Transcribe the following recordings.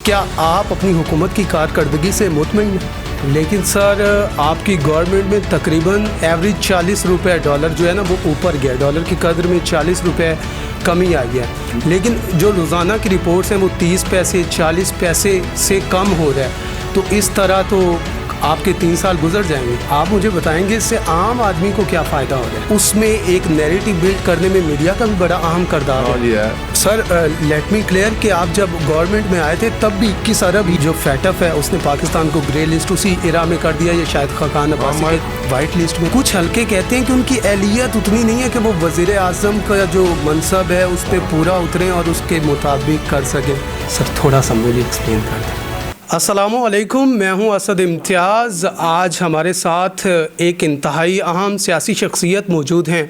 क्या आप अपनी हुकूमत की कारकर्दगी से मुतमईन हैं? लेकिन सर आपकी गवर्नमेंट में तकरीबन एवरेज 40 रुपये डॉलर जो है ना वो ऊपर गया, डॉलर की कदर में 40 रुपये कमी आई है। लेकिन जो रोज़ाना की रिपोर्ट्स हैं वो 30 पैसे 40 पैसे से कम हो रहा है। तो इस तरह तो आपके 3 साल गुजर जाएंगे। आप मुझे बताएंगे इससे आम आदमी को क्या फ़ायदा हो रहा है? उसमें एक नैरेटिव बिल्ड करने में मीडिया का भी बड़ा अहम किरदार है। सर लेट मी क्लियर कि आप जब गवर्नमेंट में आए थे तब भी 21 अरब जो फैटफ है उसने पाकिस्तान को ग्रे लिस्ट उसी इरा में कर दिया, ये शायद खाकान अब्बासी के वाइट लिस्ट में। कुछ हल्के कहते हैं कि उनकी एहलियत उतनी नहीं है कि वो वज़ीर आज़म का जो मनसब है उस पर पूरा उतरें और उसके मुताबिक कर सकें। सर थोड़ा सा मुझे एक्सप्लेन कर दें। अस्सलामुअलैकुम, मैं हूं असद इम्तियाज़। आज हमारे साथ एक इंतहाई अहम सियासी शख्सियत मौजूद हैं,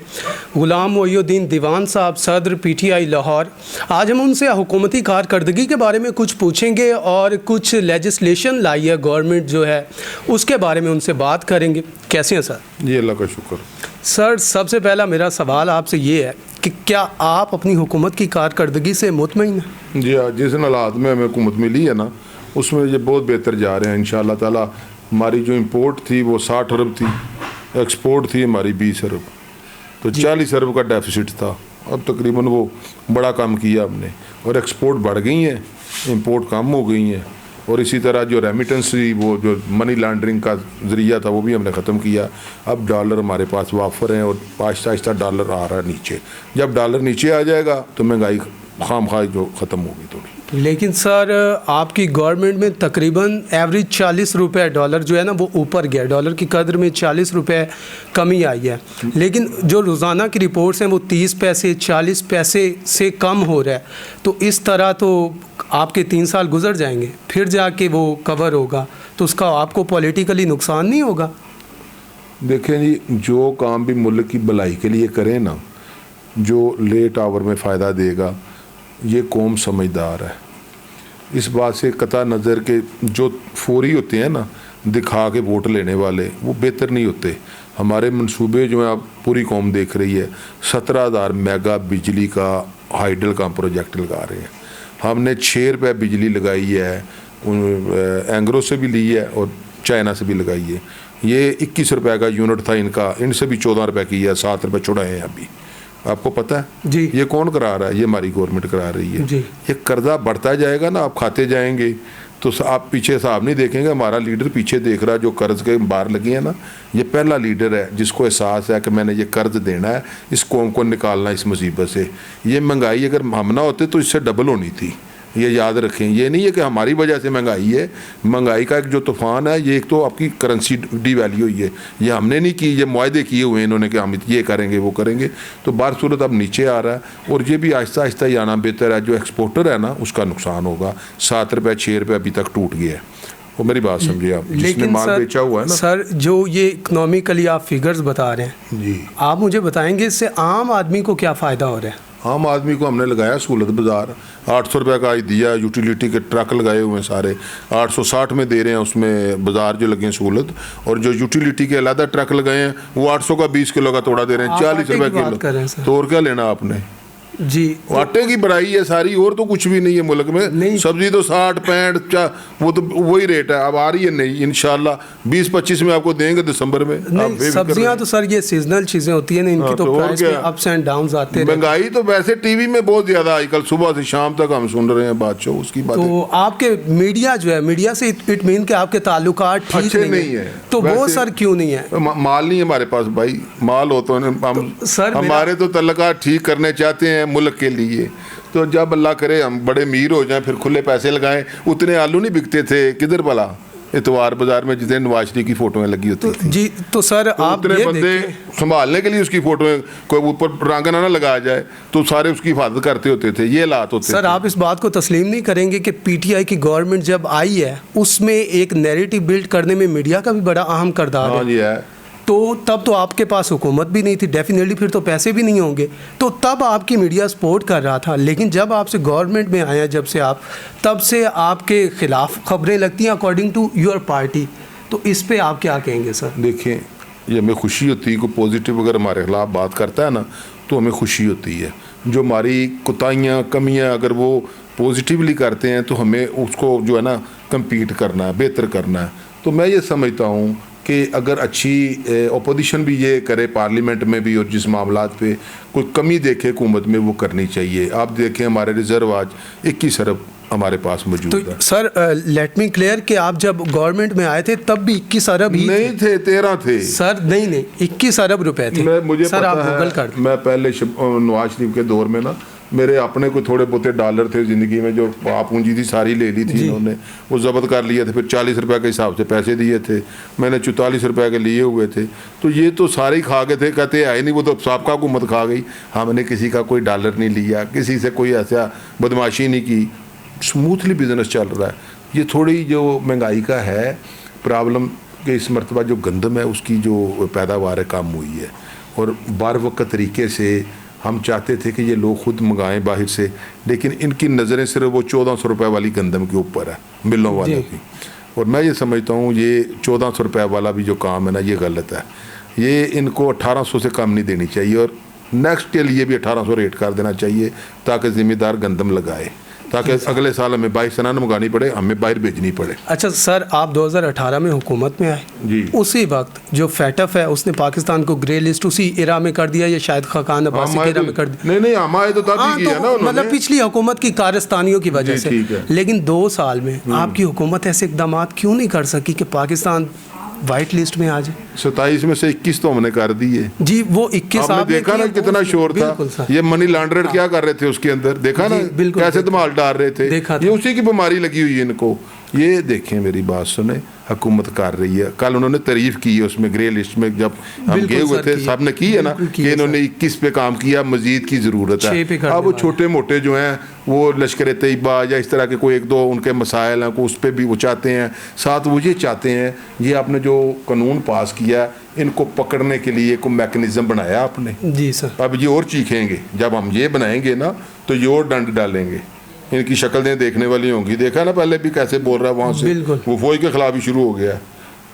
ग़ुलाम मोइनुद्दीन दीवान साहब, सदर PTI लाहौर। आज हम उनसे हुकूमती कारकर्दगी के बारे में कुछ पूछेंगे और कुछ लेजिस्लेशन लाई है गवर्नमेंट जो है उसके बारे में उनसे बात करेंगे। कैसे हैं सर? जी अल्लाह का शुक्र। सर सबसे पहला मेरा सवाल आपसे ये है कि क्या आप अपनी हुकूमत की कारकर्दगी से मुतमईन हैं? जी हाँ, जिस हालात में हमें हुकूमत मिली है ना उसमें ये बहुत बेहतर जा रहे हैं इंशाअल्लाह ताला। हमारी जो इंपोर्ट थी वो 60 अरब थी, एक्सपोर्ट थी हमारी 20 अरब, तो 40 अरब का डेफिसिट था। अब तकरीबन वो बड़ा काम किया हमने और एक्सपोर्ट बढ़ गई हैं, इंपोर्ट कम हो गई हैं। और इसी तरह जो रेमिटेंस थी वो जो मनी लॉन्ड्रिंग का ज़रिया था वो भी हमने ख़त्म किया। अब डॉलर हमारे पास वाफर हैं और आहिस्ता आहिस्ता डॉलर आ रहा है नीचे। जब डॉलर नीचे आ जाएगा तो महंगाई खामखा जो ख़त्म होगी थोड़ी। लेकिन सर आपकी गवर्नमेंट में तकरीबन एवरेज 40 रुपये डॉलर जो है ना वो ऊपर गया, डॉलर की कदर में 40 रुपये कमी आई है। लेकिन जो रोज़ाना की रिपोर्ट्स हैं वो 30 पैसे 40 पैसे से कम हो रहा है। तो इस तरह तो आपके 3 साल गुजर जाएंगे, फिर जाके वो कवर होगा, तो उसका आपको पॉलिटिकली नुकसान नहीं होगा? देखें जी, जो काम भी मुल्क की भलाई के लिए करें ना, जो लेट आवर में फ़ायदा देगा, ये कौम समझदार है। इस बात से कता नज़र के जो फौरी होते हैं ना दिखा के वोट लेने वाले, वो बेहतर नहीं होते। हमारे मंसूबे जो हैं आप पूरी कौम देख रही है, 17,000 मेगा बिजली का हाइडल का प्रोजेक्ट लगा रहे हैं। हमने 6 रुपये बिजली लगाई है, एंग्रो से भी ली है और चाइना से भी लगाई है। ये 21 रुपये का यूनिट था इनका, इनसे भी 14 रुपये की है, 7 रुपये छुड़ाए हैं अभी। आपको पता है जी, ये कौन करा रहा है? ये हमारी गवर्नमेंट करा रही है जी। ये कर्जा बढ़ता जाएगा ना, आप खाते जाएंगे तो आप पीछे हिसाब नहीं देखेंगे। हमारा लीडर पीछे देख रहा है जो कर्ज के बाहर लगी है ना, ये पहला लीडर है जिसको एहसास है कि मैंने ये कर्ज देना है, इस कौम को निकालना इस मुसीबत से। ये महंगाई अगर हम ना होते तो इससे डबल होनी थी, ये याद रखें। ये नहीं है कि हमारी वजह से महंगाई है, महंगाई का एक जो तूफ़ान है, ये एक तो आपकी करेंसी डीवैल्यू हुई है, ये हमने नहीं की, ये मुआहदे किए हुए हैं इन्होंने कि हम ये करेंगे वो करेंगे। तो बार सूरत अब नीचे आ रहा है और ये भी आहिस्ता आहिस्ता ही आना बेहतर है। जो एक्सपोर्टर है ना उसका नुकसान होगा। 7 रुपये 6 रुपये अभी तक टूट गया है, वो मेरी बात समझिए आप, जिसने माल बेचा हुआ है ना। सर जो ये इकनॉमिकली आप फिगर्स बता रहे हैं जी, आप मुझे बताएंगे इससे आम आदमी को क्या फ़ायदा हो रहा है? आम आदमी को हमने लगाया सहूलत बाज़ार, 800 रुपये का आज दिया। यूटिलिटी के ट्रक लगाए हुए हैं सारे, 860 में दे रहे हैं उसमें बाज़ार जो लगे हैं सहूलत। और जो यूटिलिटी के अलग ट्रक लगाए हैं वो 800 का 20 किलो का तोड़ा दे रहे हैं, 40 रुपये किलो। तो और क्या लेना आपने? जी, आटे की बढ़ाई है सारी, और तो कुछ भी नहीं है मुल्क में। सब्जी तो 60 65 वो तो वही रेट है। अब आ रही है नहीं, इंशाल्लाह 20-25 में आपको देंगे दिसंबर में। नहीं सब्जियां तो सर ये सीजनल चीजें होती है ना, इनकी तो प्राइस में अप्स एंड डाउन्स आते हैं। महंगाई तो वैसे टीवी में बहुत ज्यादा आजकल सुबह से शाम तक हम सुन रहे हैं बात, उसकी बात। तो आपके मीडिया जो है, मीडिया से इट मीन के आपके ताल्लुकात ठीक नहीं है, तो वो सर क्यों नहीं है? माल नहीं है हमारे पास भाई, माल हो तो हमारे तो ताल्लुकात ठीक करने चाहते हैं मुल्क के लिए। तो जब अल्लाह करे हम बड़े अमीर हो जाएं फिर खुले पैसे लगाएं। उतने आलू नहीं बिकते थे किधर भला, इतवार बाजार में जितने नवाज शरीफ की फोटोएं लगी होती थी। जी तो सर तो आप उतने बंदे संभालने के लिए उसकी फोटोएं, कोई ऊपर रांगना ना लगाया जाए तो सारे उसकी हिफाजत करते होते थे। ये हालात होते सर। आप इस बात को तस्लीम नहीं करेंगे कि PTI की गवर्नमेंट जब आई है उसमें एक नैरेटिव बिल्ड करने में मीडिया का भी बड़ा अहम किरदार है। तो तब तो आपके पास हुकूमत भी नहीं थी, डेफिनेटली फिर तो पैसे भी नहीं होंगे, तो तब आपकी मीडिया सपोर्ट कर रहा था। लेकिन जब आपसे गवर्नमेंट में आया, जब से आप, तब से आपके ख़िलाफ़ खबरें लगती हैं अकॉर्डिंग टू योर पार्टी। तो इस पे आप क्या कहेंगे सर? देखें, ये हमें खुशी होती है कोई पॉजिटिव अगर हमारे ख़िलाफ़ बात करता है ना, तो हमें खुशी होती है। जो हमारी कोताहियाँ कमियाँ अगर वो पॉजिटिवली करते हैं तो हमें उसको जो है ना कम्पीट करना है, बेहतर करना है। तो मैं ये समझता हूँ कि अगर अच्छी अपोजिशन भी ये करे पार्लियामेंट में भी, और जिस मामलात पे कोई कमी देखे हुकूमत में, वो करनी चाहिए। आप देखें हमारे रिजर्व आज 21 अरब हमारे पास मौजूद तो है। सर लेट मी क्लियर कि आप जब गवर्नमेंट में आए थे तब भी 21 अरब ही नहीं थे, 13 थे सर। नहीं 21 अरब रुपए थे। मुझे सर पता आप है, गूगल कर मैं पहले नवाज शरीफ के दौर में ना मेरे अपने कोई थोड़े बहुते डॉलर थे ज़िंदगी में, जो पूंजी थी सारी ले ली थी इन्होंने, वो ज़ब्त कर लिए थे। फिर 40 रुपये के हिसाब से पैसे दिए थे, मैंने 44 रुपये के लिए हुए थे। तो ये तो सारे ही खा गए थे, कहते आए नहीं, वो तो साबका हुकूमत खा गई। हमने किसी का कोई डॉलर नहीं लिया, किसी से कोई ऐसा बदमाशी नहीं की, स्मूथली बिजनेस चल रहा है। ये थोड़ी जो महंगाई का है प्रॉब्लम कि इस मरतबा जो गंदम है उसकी जो पैदावार है कम हुई है, और बार वक्त तरीके से हम चाहते थे कि ये लोग खुद मंगाएं बाहर से, लेकिन इनकी नज़रें सिर्फ वो 1400 रुपये वाली गंदम के ऊपर है, मिलों वालों की। और मैं ये समझता हूँ ये 1400 रुपये वाला भी जो काम है ना, ये गलत है। ये इनको 1800 से कम नहीं देनी चाहिए, और नेक्स्ट के लिए भी 1800 रेट कर देना चाहिए, ताकि ज़िम्मेदार गंदम लगाए, ताकि अगले साल हमें 22 टन मंगानी पड़े, हमें बाहर भेजनी पड़े। अच्छा सर, आप 2018 में हुकूमत में आए जी, उसी वक्त जो फैटफ है उसने पाकिस्तान को ग्रे लिस्ट उसी इरा में कर दिया, या शायद खाकान अब्बासी के इरा में कर दिया? नहीं हम आए तो तब ही किया ना उन्होंने, मतलब पिछली हुकूमत की कारस्तानियों की वजह से। ठीक है। लेकिन 2 साल में आपकी हुकूमत ऐसे इकदाम क्यों नहीं कर सकी कि पाकिस्तान वाइट लिस्ट में आ जाए? 27 में से 21 तो हमने कर दिए जी। वो 21 आपने देखा ना कितना शोर था, ये मनी लॉन्ड्रेड क्या कर रहे थे उसके अंदर, देखा ना कैसे धमाल डाल रहे थे। ये उसी की बीमारी लगी हुई है इनको। ये देखें, मेरी बात सुने, हुकूमत कर रही है। कल उन्होंने तारीफ की है उसमें ग्रे लिस्ट में, जब हम गए हुए थे सब ने की है ना, कि इन्होंने 21 पे काम किया, मजीद की ज़रूरत है। अब वो छोटे मोटे जो हैं वो लश्कर तैयबा या इस तरह के कोई 1-2 उनके मसाइल हैं, को उस पर भी वो चाहते हैं। साथ वो ये चाहते हैं, ये आपने जो कानून पास किया इनको पकड़ने के लिए कोई मैकेनिज्म बनाया आपने। जी सर। अब ये और चीखेंगे, जब हम ये बनाएंगे ना तो ये और दंड डालेंगे, इनकी शक्लें देखने वाली होंगी। देखा ना पहले भी कैसे बोल रहा है वहाँ से, वो फौज के खिलाफ ही शुरू हो गया,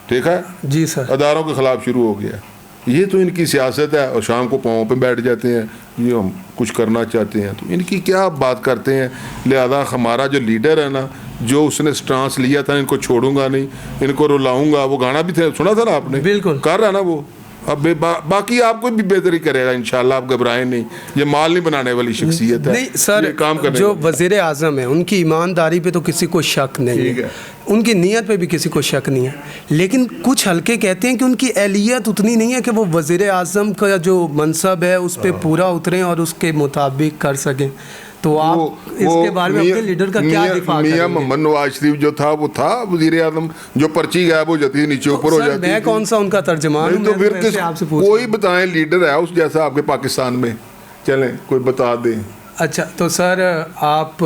ठीक है जी सर, अदारों के खिलाफ शुरू हो गया। ये तो इनकी सियासत है, और शाम को पाँव पे बैठ जाते हैं, ये हम कुछ करना चाहते हैं तो इनकी क्या बात करते हैं। लिहाजा हमारा जो लीडर है ना, जो उसने स्टांस लिया था इनको छोड़ूंगा नहीं, इनको रुलाऊंगा, वो गाना भी थे, सुना था ना आपने, बिल्कुल कर रहा ना वो। अब बाकी आपको भी बेहतरी करेगा इंशाल्लाह, आप घबराएं नहीं, ये माल नहीं बनाने वाली शख्सियत है। नहीं सर, काम करने जो वज़ीर आज़म है उनकी ईमानदारी पे तो किसी को शक नहीं है, उनकी नीयत पे भी किसी को शक नहीं है। लेकिन कुछ हल्के कहते हैं कि उनकी एहलियत उतनी नहीं है कि वो वज़ीर आज़म का जो मनसब है उस पर पूरा उतरें और उसके मुताबिक कर सकें। तो आप इसके बारे में अपने लीडर का क्या दिफा करेंगे? मियां मोहम्मद नवाज शरीफ जो था वो था वज़ीर आज़म, जो पर्ची गायब हो जाती है नीचे ऊपर हो जाती है। मैं कौन सा उनका तर्जमान हूं? तो फिर किस कोई बताएं लीडर है उस जैसा आपके पाकिस्तान में, चलें कोई बता दें। अच्छा तो सर आप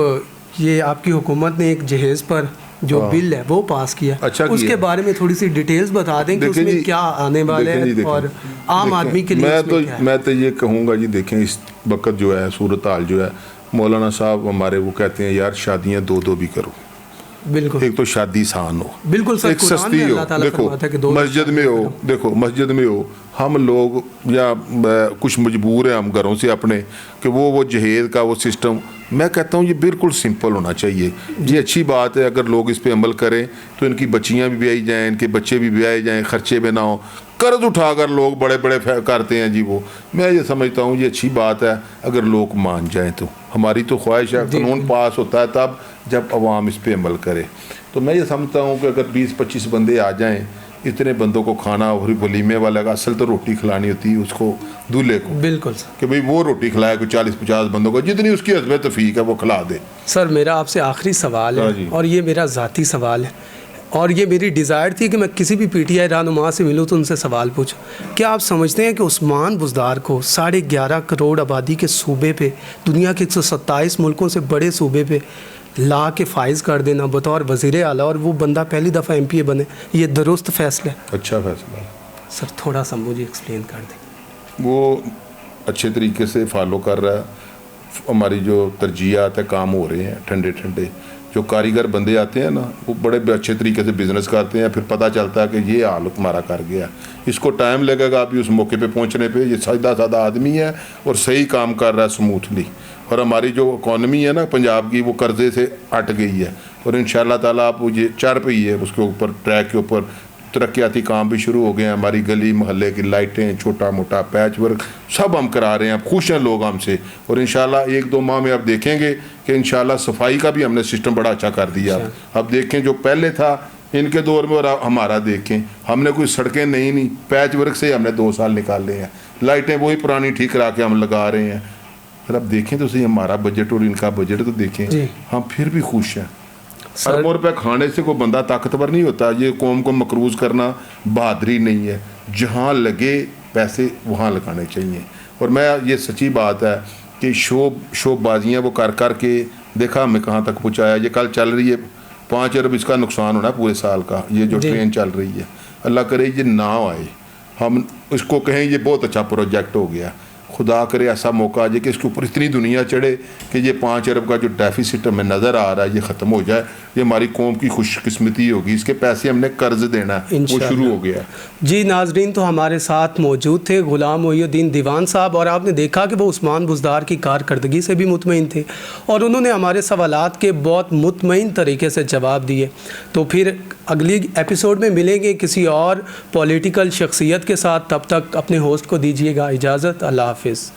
ये आपकी हुकूमत ने एक जहेज़ पर जो बिल है वो पास किया, अच्छा उसके बारे में थोड़ी सी डिटेल्स बता दें कि उसमें क्या आने वाले हैं और आम आदमी के लिए। मैं तो ये कहूँगा जी, देखें इस वक्त जो है सूरत हाल जो है, मौलाना साहब हमारे वो कहते हैं यार शादियाँ 2-2 भी करो। बिल्कुल, एक तो शादी आसान हो, बिल्कुल सर, एक सस्ती हो। देखो मस्जिद में हो, देखो मस्जिद में हो, हम लोग या कुछ मजबूर हैं हम घरों से अपने कि वो जहेज का वो सिस्टम, मैं कहता हूँ ये बिल्कुल सिंपल होना चाहिए। ये अच्छी बात है, अगर लोग इस पे अमल करें तो इनकी बच्चियाँ भी ब्याई जाएँ, इनके बच्चे भी ब्याए जाएँ, खर्चे में ना हो। कर्ज उठाकर लोग बड़े बड़े करते हैं जी, वो मैं ये समझता हूँ ये अच्छी बात है अगर लोग मान जाएं तो। हमारी तो ख्वाहिश है कानून पास होता है तब जब अवाम इस पे अमल करे। तो मैं ये समझता हूँ कि अगर 20-25 बंदे आ जाएं, इतने बंदों को खाना और वलीमे वाला का असल तो रोटी खिलानी होती है उसको, दूल्हे को, बिल्कुल कि भाई वो रोटी खिलाए कोई 40-50 बंदों को, जितनी उसकी हस्बत तफीक है वो खिला दे। सर मेरा आपसे आखिरी सवाल है और ये मेरा ज़ाती सवाल है, और ये मेरी डिज़ायर थी कि मैं किसी भी PTI रहनुमा से मिलूँ तो उनसे सवाल पूछूं। क्या आप समझते हैं कि उस्मान बुज़दार को 11.5 करोड़ आबादी के सूबे पे, दुनिया के 127 मुल्कों से बड़े सूबे पे ला के फाइज कर देना बतौर वज़ीर आला, और वो बंदा पहली दफ़ा MPA बने, ये दुरुस्त फैसला है? अच्छा फैसला सर, थोड़ा सा मुझे एक्सप्लेन कर दें। वो अच्छे तरीके से फॉलो कर रहा है, हमारी जो तरजीहात है काम हो रहे हैं ठंडे ठंडे। जो कारीगर बंदे आते हैं ना वो बड़े अच्छे तरीके से बिज़नेस करते हैं, फिर पता चलता है कि ये हाल हमारा कर गया, इसको टाइम लगेगा अभी उस मौके पे पहुंचने पे। ये सीधा साधा आदमी है और सही काम कर रहा है स्मूथली, और हमारी जो इकॉनमी है ना पंजाब की, वो कर्जे से अट गई है। और इंशाल्लाह ताला आप ये चल रही है, उसके ऊपर ट्रैक के ऊपर तरक्याती काम भी शुरू हो गए हैं। हमारी गली मोहल्ले की लाइटें, छोटा मोटा पैच वर्क सब हम करा रहे हैं। खुश हैं लोग हमसे। और इंशाल्लाह 1-2 माह में आप देखेंगे कि इंशाल्लाह सफाई का भी हमने सिस्टम बड़ा अच्छा कर दिया। अब देखें जो पहले था इनके दौर में और हमारा देखें, हमने कोई सड़कें नहीं पैच वर्क से हमने 2 साल निकाले हैं। लाइटें वही पुरानी ठीक करा के हम लगा रहे हैं। फिर अब देखें तो सही हमारा बजट और इनका बजट तो देखें, हम फिर भी खुश हैं। अरबों रुपये खाने से कोई बंदा ताकतवर नहीं होता। ये कौम को मकरूज करना बहादुरी नहीं है। जहाँ लगे पैसे वहाँ लगाने चाहिए। और मैं ये सच्ची बात है कि शोबाजियाँ वो कर के देखा हमें कहाँ तक पहुँचाया। ये कल चल रही है 5 अरब इसका नुकसान होना पूरे साल का। ये जो ट्रेन चल रही है, अल्लाह करे ये ना आए, हम इसको कहें ये बहुत अच्छा प्रोजेक्ट हो गया। खुदा करे ऐसा मौका आ जाए कि इसके ऊपर इतनी दुनिया चढ़े कि ये 5 अरब का जो डेफिसिट हमें नज़र आ रहा है ये ख़त्म हो जाए। ये हमारी कौम की खुशकिस्मती होगी। इसके पैसे हमने कर्ज देना है, वो शुरू हो गया। जी नाजरीन, तो हमारे साथ मौजूद थे गुलाम मोहिउद्दीन दीवान साहब, और आपने देखा कि वो उस्मान बुज़दार की कारकर्दगी से भी मुतमईन थे और उन्होंने हमारे सवालात के बहुत मुतमईन तरीके से जवाब दिए। तो फिर अगली एपिसोड में मिलेंगे किसी और पॉलिटिकल शख्सियत के साथ। तब तक अपने होस्ट को दीजिएगा इजाज़त। अल्लाह हाफिज़।